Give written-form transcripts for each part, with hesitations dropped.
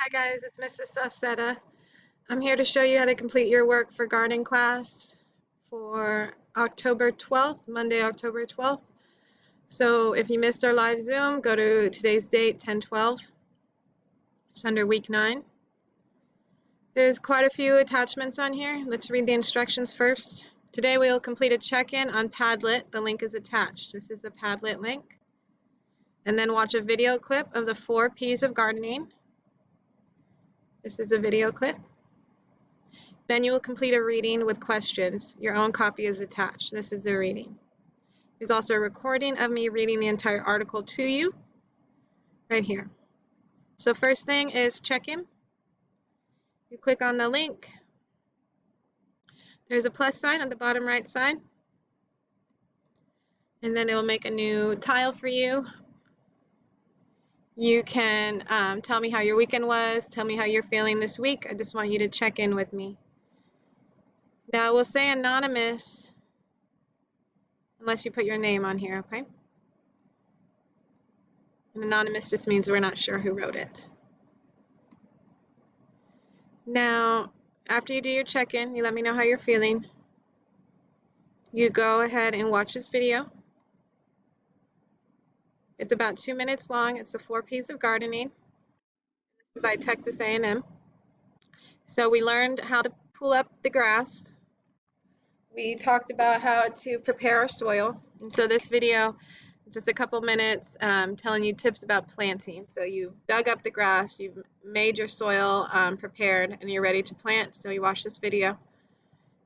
Hi guys, it's Mrs. Saucetta. I'm here to show you how to complete your work for gardening class for October 12th, Monday, October 12th. So if you missed our live Zoom, go to today's date, 10/12. It's under week 9. There's quite a few attachments on here. Let's read the instructions first. Today we will complete a check-in on Padlet. The link is attached. This is the Padlet link. And then watch a video clip of the 4 P's of gardening. This is a video clip. Then you will complete a reading with questions. Your own copy is attached. This is the reading. There's also a recording of me reading the entire article to you right here. So first thing is check-in. You click on the link. There's a plus sign on the bottom right side. And then it will make a new tile for you. You can tell me how your weekend was, tell me how you're feeling this week. I just want you to check in with me. Now we'll say anonymous unless you put your name on here, okay? And anonymous just means we're not sure who wrote it. Now, after you do your check-in, you let me know how you're feeling. You go ahead and watch this video. It's about 2 minutes long. It's the 4 P's of gardening. This is by Texas A&M. So we learned how to pull up the grass. We talked about how to prepare our soil. And so this video is just a couple minutes telling you tips about planting. So you've dug up the grass, you've made your soil prepared, and you're ready to plant. So you watch this video.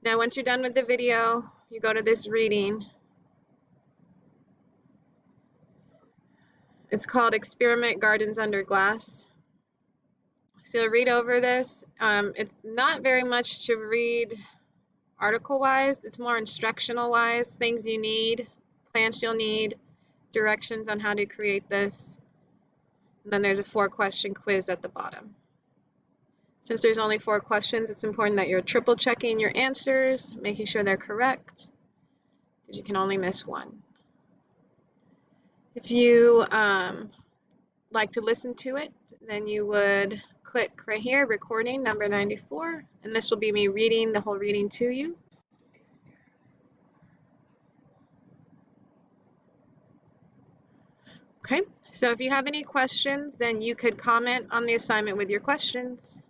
Now once you're done with the video, you go to this reading. It's called Experiment Gardens Under Glass. So read over this. It's not very much to read article-wise. It's more instructional-wise, things you need, plants you'll need, directions on how to create this. And then there's a 4-question quiz at the bottom. Since there's only 4 questions, it's important that you're triple checking your answers, making sure they're correct, because you can only miss one. If you like to listen to it, then you would click right here, recording number 94, and this will be me reading the whole reading to you. Okay, so if you have any questions, then you could comment on the assignment with your questions.